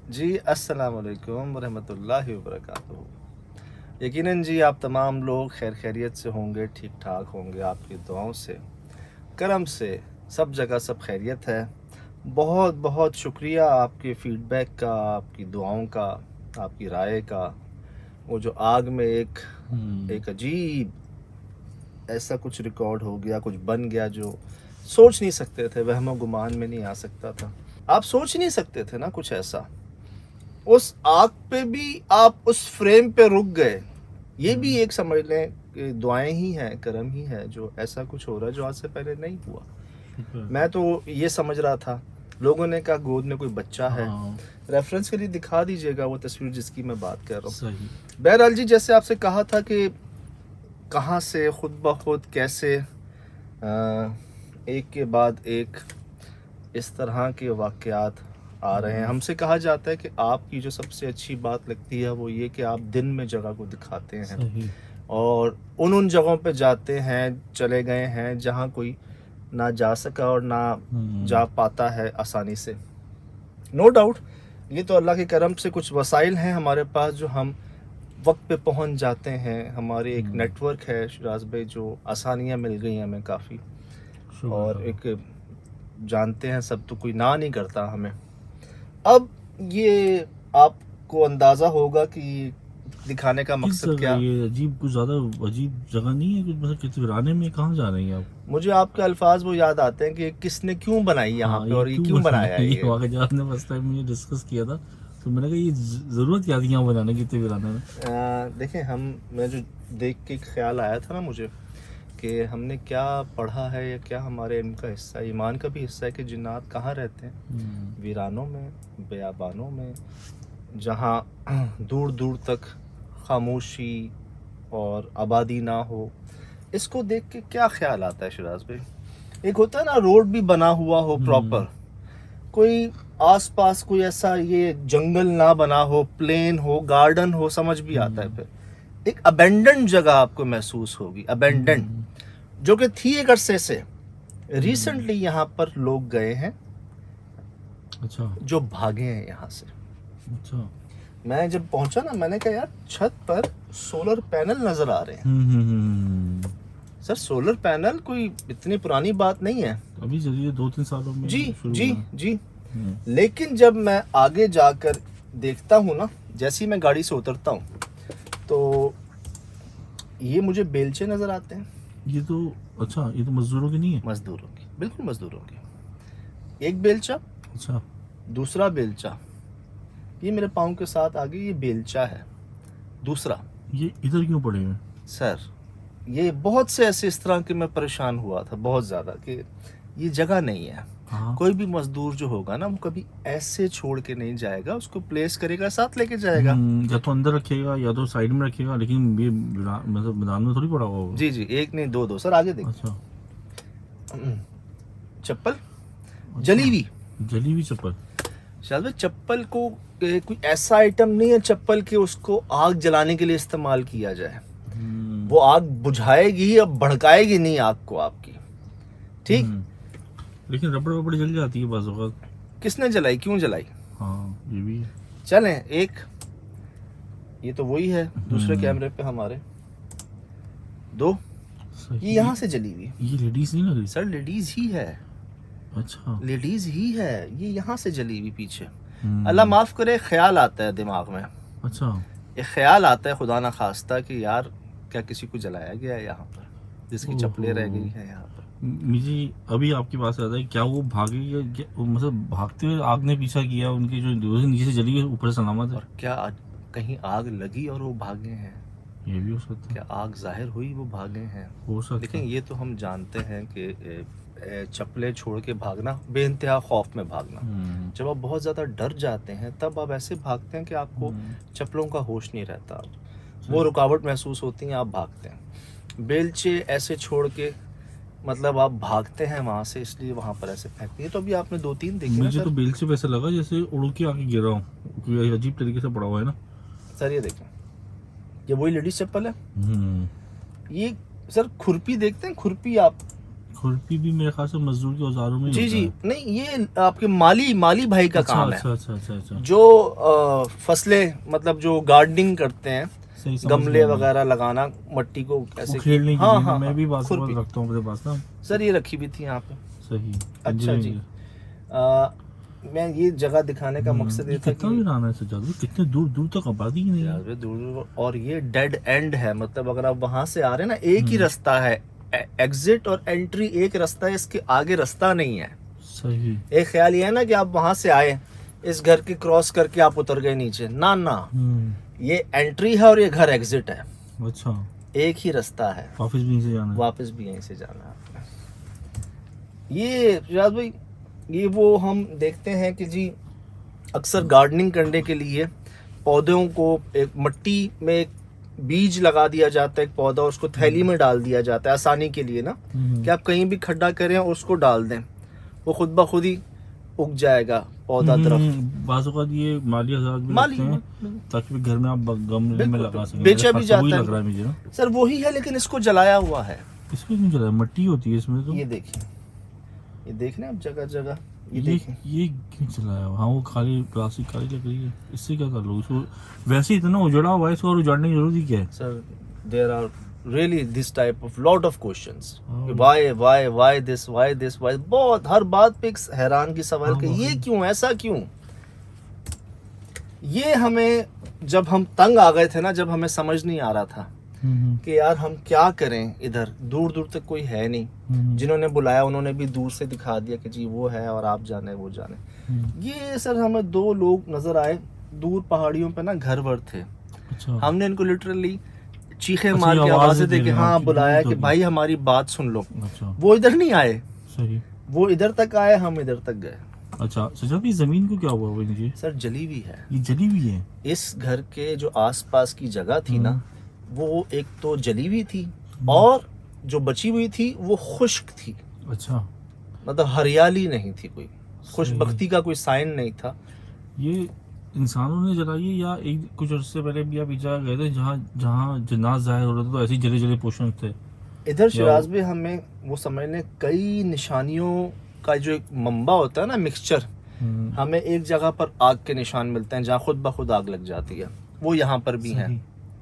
जी अस्सलाम वालेकुम रहमतुल्लाहि व बरकातुहू। यकीनन जी आप तमाम लोग खैर खैरियत से होंगे, ठीक ठाक होंगे। आपकी दुआओं से, करम से सब जगह सब खैरियत है। बहुत बहुत शुक्रिया आपके फ़ीडबैक का, आपकी दुआओं का, आपकी राय का। वो जो आग में एक एक अजीब ऐसा कुछ रिकॉर्ड हो गया, कुछ बन गया जो सोच नहीं सकते थे, वहमो गुमान में नहीं आ सकता था। आप सोच नहीं सकते थे ना कुछ ऐसा। उस आग पे भी आप उस फ्रेम पे रुक गए। ये भी एक समझ लें कि दुआएं ही हैं, करम ही है जो ऐसा कुछ हो रहा है जो आज से पहले नहीं हुआ। मैं तो ये समझ रहा था, लोगों ने कहा गोद में कोई बच्चा है। हाँ रेफरेंस के लिए दिखा दीजिएगा वो तस्वीर जिसकी मैं बात कर रहा हूँ। सही। बहरहाल जी, जैसे आपसे कहा था कि कहाँ से खुद ब खुद कैसे एक के बाद एक इस तरह के वाक़यात आ रहे हैं। हमसे कहा जाता है कि आपकी जो सबसे अच्छी बात लगती है वो ये कि आप दिन में जगह को दिखाते हैं सही। और उन जगहों पे जाते हैं, चले गए हैं जहाँ कोई ना जा सका और ना जा पाता है आसानी से। नो डाउट, ये तो अल्लाह के करम से कुछ वसाइल हैं हमारे पास जो हम वक्त पे पहुंच जाते हैं। हमारे एक नेटवर्क है शिराज भाई, जो आसानियां मिल गई हैं हमें काफ़ी। और शुक्र। एक जानते हैं सब, तो कोई ना नहीं करता हमें। अब ये आपको अंदाज़ा होगा कि दिखाने का किस मकसद जगह क्या। ये अजीब, कुछ ज़्यादा अजीब जगह नहीं है? कुछ मतलब किस वीराने में कहाँ जा रहे हैं आप? मुझे आपके अल्फाज वो याद आते हैं कि किसने क्यों बनाई यहाँ हाँ, पे ये और ये क्यों क्यों बनाया बनाया है? है ये ये। वाकई आपने फर्स्ट टाइम मुझे डिस्कस किया था, तो मैंने कहा ये ज़रूरत क्या थी यहाँ बनाने की इतने वीराने में? देखें, मैं जो देख के एक ख्याल आया था ना मुझे कि हमने क्या पढ़ा है या क्या हमारे इल्म का हिस्सा है, ईमान का भी हिस्सा है कि जिन्नात कहाँ रहते हैं। वीरानों में, बेयाबानों में, जहाँ दूर दूर तक खामोशी और आबादी ना हो। इसको देख के क्या ख्याल आता है शिराज भाई? एक होता है ना रोड भी बना हुआ हो प्रॉपर, कोई आसपास कोई ऐसा ये जंगल ना बना हो, प्लेन हो, गार्डन हो, समझ भी आता है। फिर एक अबेंडेंट जगह आपको महसूस होगी, अबेंडेंट, जो कि थी एक अरसे से। रिसेंटली यहाँ पर लोग गए हैं अच्छा जो भागे हैं यहाँ से। अच्छा। मैं जब पहुंचा ना, मैंने कहा यार छत पर सोलर पैनल नजर आ रहे हैं। सर सोलर पैनल कोई इतनी पुरानी बात नहीं है। अभी चलिए 2-3 सालों जी में शुरू जी हुआ है। जी। लेकिन जब मैं आगे जाकर देखता हूँ ना, जैसे ही मैं गाड़ी से उतरता हूँ, तो ये मुझे बेलचे नजर आते हैं। ये तो अच्छा, ये तो मजदूरों की नहीं है? मजदूरों की, बिल्कुल मजदूरों की। एक बेलचा, अच्छा, दूसरा बेलचा, ये मेरे पाँव के साथ आगे ये बेलचा है। दूसरा, ये इधर क्यों पड़े हुए हैं? सर ये बहुत से ऐसे इस तरह के मैं परेशान हुआ था बहुत ज़्यादा कि ये जगह नहीं है। हाँ। कोई भी मजदूर जो होगा ना, वो कभी ऐसे छोड़ के नहीं जाएगा, उसको प्लेस करेगा, साथ लेके जाएगा। या तो अंदर रखेगा या तो साइड में रखेगा, लेकिन ये मतलब मैदान में थोड़ी पड़ा हुआ होगा। जी जी, एक नहीं दो दो, सर आगे देखिए। अच्छा चप्पल अच्छा। जली हुई। जली हुई चप्पल? शायद भाई चप्पल को कोई ऐसा आइटम नहीं है चप्पल के उसको आग जलाने के लिए इस्तेमाल किया जाए। वो आग बुझाएगी अब भड़काएगी नहीं आग को आपकी, ठीक। लेकिन रबड़ वबड़ जल जाती है बाज़ औक़ात। किसने जलाई, क्यों जलाई? हाँ, ये भी है। चलें एक, ये तो वही है दूसरे कैमरे पे हमारे दो, ये सही। यहाँ से जली हुई। ये लेडीज नहीं लग रही? सर लेडीज ही है, अच्छा। लेडीज ही है, ये यहाँ से जली हुई पीछे। अल्लाह माफ करे, ख्याल आता है दिमाग में, अच्छा। एक ख्याल आता है खुदा ना खास्ता कि यार क्या किसी को जलाया गया है यहाँ पर, जिसकी चप्पलें रह गई हैं यहाँ पर। मुझे अभी आपकी बात से याद है, क्या वो भागे या मतलब भागते हुए आग ने पीछा किया उनकी, जो नीचे से जली है ऊपर सलामत है? और क्या कहीं आग लगी और वो भागे हैं? ये भी हो सकता है। क्या आग जाहिर हुई वो भागे हैं? हो सकता लेकिन है। ये तो हम जानते हैं कि चप्पलें छोड़ के भागना, बेइंतहा खौफ में भागना। जब आप बहुत ज़्यादा डर जाते हैं तब आप ऐसे भागते हैं कि आपको चप्पलों का होश नहीं रहता, वो रुकावट महसूस होती है, आप भागते हैं। बेलचे ऐसे छोड़ के मतलब आप भागते हैं वहाँ से, इसलिए वहाँ पर ऐसे फेंकते हैं। तो अभी आपने 2-3 देखी ना मुझे सर। तो बेल से वैसा लगा जैसे उड़ के आके गिरा हूँ, क्योंकि अजीब तरीके से पड़ा हुआ है ना। सर ये देखें, ये वही लेडीज चप्पल है। ये सर खुरपी देखते हैं, खुरपी आप खुरपी भी मेरे ख्याल से मजदूर के औजारों में ही जी होता जी, है। नहीं ये आपके माली भाई का अच्छा काम अच्छा है, अच्छा अच्छा अच्छा, जो फसलें मतलब जो गार्डनिंग करते हैं, सही समझ गमले गया मैं। वगैरह लगाना, मट्टी को ऐसे कि उखेड़ने के हाँ लिए ना, हाँ मैं हाँ, भी बास खुरपी। रखता हूँ अपने पास ना। सर ये रखी भी थी यहाँ पे। सही, अच्छा पिंजरे जी। में। मैं ये जगह दिखाने का मकसद ये ये था कितना कि वीराना है सज्जाद भाई, कितने दूर दूर तक आबादी ही नहीं है। यार वे दूर दूर, और ये डेड एंड है, मतलब अगर आप वहां से आ रहे हैं ना, एक ही रास्ता है, एग्जिट और एंट्री एक रास्ता है, इसके आगे रास्ता नहीं है। सही। एक ख्याल ये है ना कि आप वहां से आए, इस घर के क्रॉस करके आप उतर गए नीचे, ना ना, ये एंट्री है और ये घर एग्जिट है, अच्छा, एक ही रास्ता है, ऑफिस भी यहीं से जाना है। वापस भी यहीं से जाना है आपने। ये रियाज भाई, ये वो हम देखते हैं कि जी अक्सर गार्डनिंग करने के लिए पौधों को एक मट्टी में एक बीज लगा दिया जाता है, एक पौधा, उसको थैली में डाल दिया जाता है आसानी के लिए ना, कि आप कहीं भी खड्डा करें और उसको डाल दें, वो खुद ब खुद ही उग जाएगा पौधा, दरख्त। बाज़ औक़ात ये माली हज़ात भी माली लगते हैं ताकि भी घर में आप गमले में लगा सकें। मेरे बेचा भी ख्याल से वही जाता लग रहा है है मुझे ना। सर, वही है, लेकिन इसको जलाया हुआ है। इसको क्यों चला है? मट्टी होती है इसमें तो। ये देखिए, ये देख रहे हैं आप जगह जगह, ये ये देखें, ये क्यों चलाया हुआ? हाँ, वो खाली प्लास्टिक काली लग रही है, इससे क्या कर लो इसको? वैसे ही इतना उजड़ा हुआ है, इसको और उजाड़ने की जरूरत क्या है? Sir there are really this type of lot of questions, हाँ। why this, why, बहुत हर बात पे एक हैरान की सवाल हाँ, कि ये वाकई। क्यों, ऐसा क्यों। ये हमें जब हम तंग आ गए थे ना, जब हमें समझ नहीं आ रहा था कि यार हम क्या करें, इधर दूर दूर तक कोई है नहीं, जिन्होंने बुलाया उन्होंने भी दूर से दिखा दिया कि जी वो है और आप जाने वो जाने। ये सर हमें दो लोग नजर आए दूर पहाड़ियों पे ना, घर वर थे, अच्छा। हमने इनको लिटरली चीखे अच्छा, मार ये के आवाज़ें आवाजें दे दे के रहे हैं हाँ आपकी बुलाया दूर कि तक। भाई हमारी बात सुन लो। अच्छा, वो इधर नहीं आए, सही। वो इधर तक आए, हम इधर तक गए। अच्छा, सजा भी ज़मीन को क्या हुआ भाई नीचे? सर जली हुई है, ये जली हुई है। इस घर के जो आसपास की जगह थी ना, वो एक तो जली हुई थी, हम्म। और जो बची हुई थी वो खुश्क थी, अच्छा, मतलब हरियाली नहीं थी, कोई खुशबख्ती का कोई साइन नहीं था। ये इंसानों ने जलाई है या एक कुछ अर्से पहले भी आप इस जगह गए थे जहाँ जहाँ जनाज जाहिर हो रहा था तो ऐसे ही जले जले पोर्शन थे? इधर शिराज में हमें वो समझने कई निशानियों का जो एक मंबा होता है ना, मिक्सचर, हमें एक जगह पर आग के निशान मिलते हैं जहाँ खुद ब खुद आग लग जाती है, वो यहाँ पर भी हैं।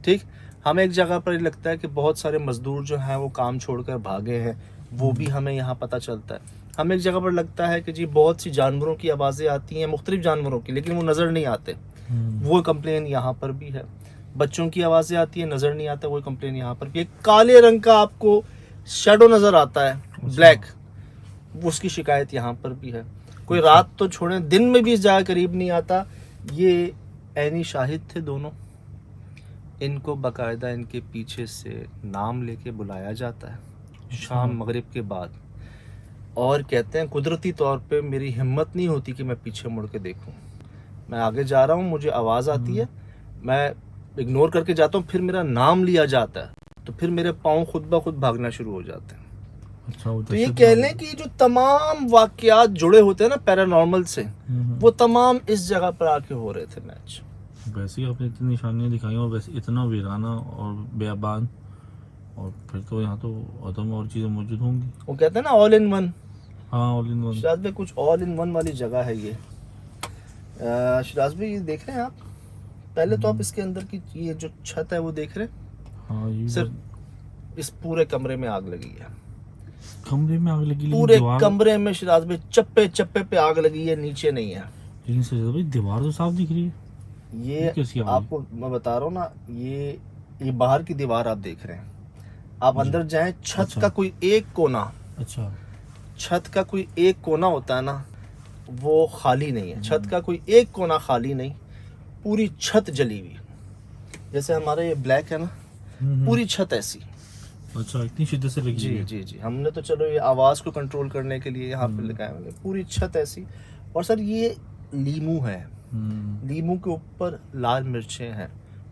ठीक, हमें एक जगह पर लगता है कि बहुत सारे मजदूर जो हैं वो काम छोड़कर भागे हैं, वो भी हमें यहाँ पता चलता है। हमें एक जगह पर लगता है कि जी बहुत सी जानवरों की आवाज़ें आती हैं, मुख्तलिफ जानवरों की, लेकिन वो नज़र नहीं आते, वो कंप्लेन यहाँ पर भी है। बच्चों की आवाज़ें आती हैं, नज़र नहीं आता, वो कंप्लेन यहाँ पर भी है। काले रंग का आपको शेडो नज़र आता है, ब्लैक, उसकी शिकायत यहाँ पर भी है। कोई रात तो छोड़ें, दिन में भी इस जगह करीब नहीं आता। ये ऐनी शाहिद थे दोनों, इनको बाकायदा इनके पीछे से नाम लेके बुलाया जाता है शाम मगरिब के बाद, और कहते हैं कुदरती तौर पे मेरी हिम्मत नहीं होती कि मैं पीछे मुड़ के देखूं, मैं आगे जा रहा हूं, मुझे आवाज़ आती है, मैं इग्नोर करके जाता हूं, फिर मेरा नाम लिया जाता है तो फिर मेरे पाँव खुद ब खुद भागना शुरू हो जाते हैं। अच्छा, तो ये कह लें कि जो तमाम वाकयात जुड़े होते हैं ना पैरानॉर्मल से, वो तमाम इस जगह पर आके हो रहे थे मैच। वैसे ही आपने इतनी निशानियाँ दिखाई और वैसे इतना वीराना और बेअबान, और फिर तो यहाँ तो अदम और चीज़ें मौजूद होंगी। वो कहते हैं ना ऑल इन वन। हाँ, ऑल इन वन। शिराज भाई कुछ ऑल इन वन वाली जगह है ये। शिराज भाई ये देख रहे हैं आप, पहले तो आप इसके अंदर की ये जो छत है वो देख रहे हैं। हाँ, ये सिर्फ इस पूरे कमरे में आग लगी है, कमरे में आग लगी, पूरे कमरे में शिराज भाई चप्पे चप्पे पे आग लगी है, नीचे नहीं है। लेकिन सर भाई दीवार तो साफ दिख रही है। ये आपको मैं बता रहा हूँ ना, ये बाहर की दीवार आप देख रहे हैं, आप अंदर जाएं, छत अच्छा। का कोई एक कोना, अच्छा, छत का कोई एक कोना होता है ना, वो खाली नहीं है, छत का कोई एक कोना खाली नहीं, पूरी छत जली हुई। जैसे हमारे ये ब्लैक है ना, पूरी छत ऐसी। अच्छा, इतनी शिद्दत से लगी जी है। जी जी, हमने तो चलो ये आवाज़ को कंट्रोल करने के लिए यहाँ पे लगाया मैंने, पूरी छत ऐसी। और सर ये लीमू है, लीमू के ऊपर लाल मिर्चें हैं,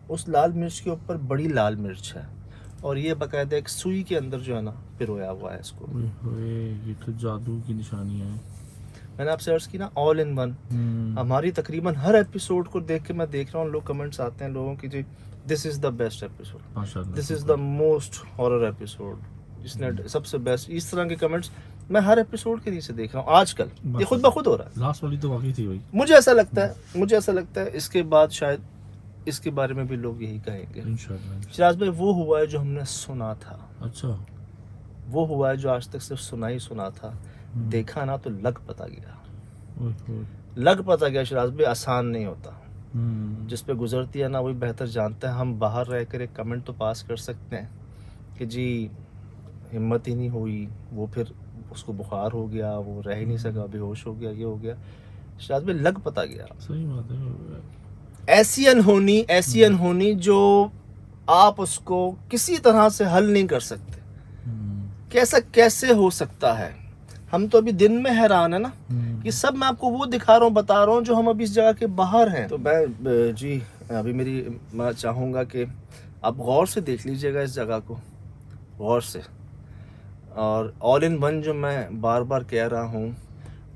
उस लाल मिर्च के ऊपर बड़ी लाल मिर्च है, और ये बाकायदा एक सुई के अंदर जो है ना पिरोया हुआ है इसको। ये तो जादू की निशानी है। मैंने आपसे अर्ज की ना ऑल इन वन। हमारी तकरीबन हर एपिसोड को देख के मैं देख रहा हूँ, लोग कमेंट्स आते हैं लोगों की, जी this is the best episode, माशाल्लाह, this is the most horror episode, जिसने सबसे बेस्ट, इस तरह के कमेंट्स मैं हर एपिसोड के नीचे देख रहा हूँ आजकल, ये खुद ब खुद हो रहा है। लास्ट वाली तो वाकई थी भाई। मुझे ऐसा लगता है इसके बाद शायद इसके बारे में भी लोग यही कहेंगे। इंशाल्लाह। शिराज भाई वो हुआ है जो हमने सुना था, अच्छा। वो हुआ है जो आज तक सिर्फ सुना ही सुना था, देखा ना तो लग पता गया। लग पता गया शिराज भाई आसान नहीं होता, जिस पे गुजरती है ना वही बेहतर जानता है। हम बाहर रहकर एक कमेंट तो पास कर सकते हैं कि जी हिम्मत ही नहीं हुई, वो फिर उसको बुखार हो गया, वो रह ही नहीं सका, बेहोश हो गया, ये हो गया। शिराज भाई लग पता गया। सही बात है। ऐसी अनहोनी जो आप उसको किसी तरह से हल नहीं कर सकते। कैसा कैसे हो सकता है? हम तो अभी दिन में हैरान है ना कि सब मैं आपको वो दिखा रहा हूँ, बता रहा हूँ जो हम अभी इस जगह के बाहर हैं। तो मैं जी अभी मैं चाहूँगा कि आप गौर से देख लीजिएगा इस जगह को, गौर से। और ऑल इन वन जो मैं बार बार कह रहा हूँ,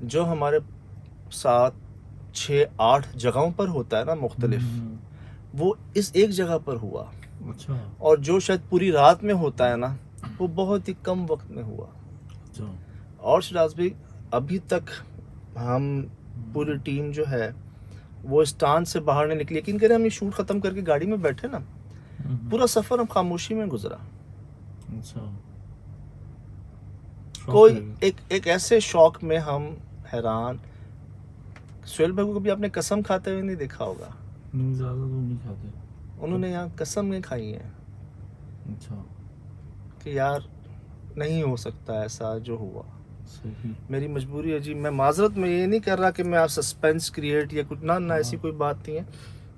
जो हमारे साथ 6-8 जगहों पर होता है ना मुख्तलिफ, वो इस एक जगह पर हुआ। अच्छा। और जो शायद पूरी रात में होता है ना, वो बहुत ही कम वक्त में हुआ। अच्छा। और शिराज भाई अभी तक हम पूरी टीम जो है वो स्टान से बाहर नहीं निकली। यकीन करें हम ये शूट ख़त्म करके गाड़ी में बैठे ना, पूरा सफ़र हम खामोशी में गुजरा। अच्छा। कोई एक ऐसे शौक में हम हैरान। सुहेल भाई को कभी आपने कसम खाते हुए नहीं देखा होगा? नहीं, ज़्यादा तो नहीं खाते। उन्होंने यहाँ कसम नहीं खाई है अच्छा। कि यार नहीं हो सकता ऐसा जो हुआ। सही। मेरी मजबूरी है जी, मैं माजरत में ये नहीं कर रहा कि मैं आप सस्पेंस क्रिएट या कुछ ना ऐसी कोई बात नहीं है।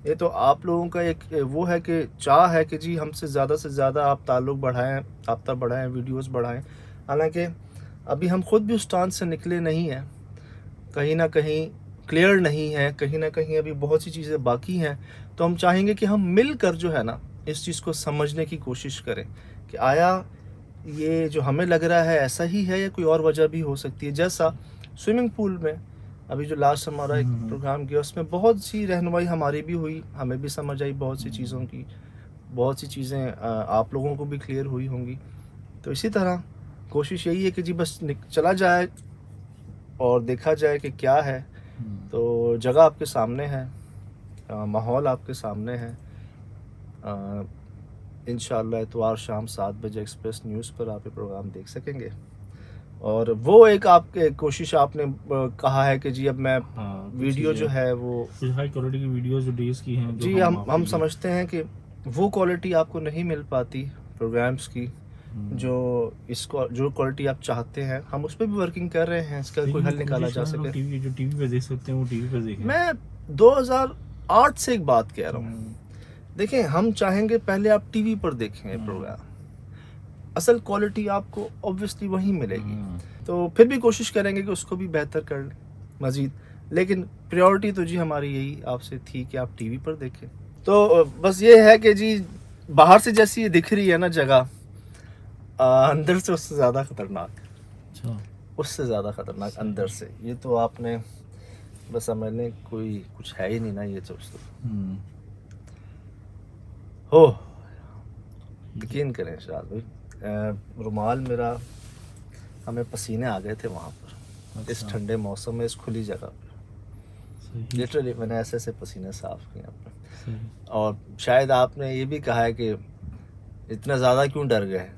ये तो आप लोगों का एक वो है कि चाह है कि जी हमसे ज़्यादा से ज़्यादा आप ताल्लुक़ बढ़ाएं, रब्ता बढ़ाएं, वीडियोस बढ़ाएं। हालांकि अभी हम खुद भी उस स्टांस से निकले नहीं हैं, कहीं ना कहीं क्लियर नहीं है, कहीं ना कहीं अभी बहुत सी चीज़ें बाकी हैं। तो हम चाहेंगे कि हम मिलकर जो है ना इस चीज़ को समझने की कोशिश करें कि आया ये जो हमें लग रहा है ऐसा ही है या कोई और वजह भी हो सकती है। जैसा स्विमिंग पूल में अभी जो लास्ट हमारा एक प्रोग्राम किया, उसमें बहुत सी रहनुमाई हमारी भी हुई, हमें भी समझ आई बहुत सी चीज़ों की, बहुत सी चीज़ें आप लोगों को भी क्लियर हुई होंगी। तो इसी तरह कोशिश यही है कि जी बस चला जाए और देखा जाए कि क्या है। तो जगह आपके सामने है, माहौल आपके सामने है। इंशाअल्लाह इतवार शाम 7 बजे एक्सप्रेस न्यूज़ पर आप ये प्रोग्राम देख सकेंगे। और वो एक आपके कोशिश आपने कहा है कि जी अब मैं वीडियो जो है वो हाई क्वालिटी की वीडियोस जो डेज की हैं, जी हम समझते हैं कि वो क्वालिटी आपको नहीं मिल पाती प्रोग्राम्स की, जो इसको जो क्वालिटी आप चाहते हैं। हम उस पर भी वर्किंग कर रहे हैं, इसका कोई हल निकाला जा सके। टीवी पे देख सकते हैं वो टीवी पे देखें। मैं 2008 से एक बात कह रहा हूँ, देखें हम चाहेंगे पहले आप टीवी पर देखें प्रोग्राम, असल क्वालिटी आपको ऑब्वियसली वहीं मिलेगी। तो फिर भी कोशिश करेंगे कि उसको भी बेहतर कर लें मज़ीद, लेकिन प्रायोरिटी तो जी हमारी यही आपसे थी कि आप टीवी पर देखें। तो बस ये है कि जी बाहर से जैसी ये दिख रही है ना जगह, अंदर से उससे ज़्यादा ख़तरनाक। अच्छा। उससे ज़्यादा ख़तरनाक अंदर से। ये तो आपने बस मैंने कोई कुछ है ही नहीं ना ये सोच हो। यकीन करें शायद भाई, रुमाल मेरा, हमें पसीने आ गए थे वहाँ पर। अच्छा। इस ठंडे मौसम में इस खुली जगह पर लिटरली मैंने ऐसे ऐसे पसीने साफ किए अपने। और शायद आपने ये भी कहा है कि इतना ज़्यादा क्यों डर गए।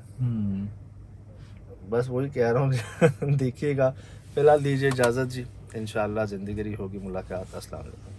बस वही कह रहा हूँ देखिएगा। फ़िलहाल दीजिए इजाज़त जी, इंशाअल्लाह ज़िंदगी होगी मुलाकात। अस्सलाम वालेकुम।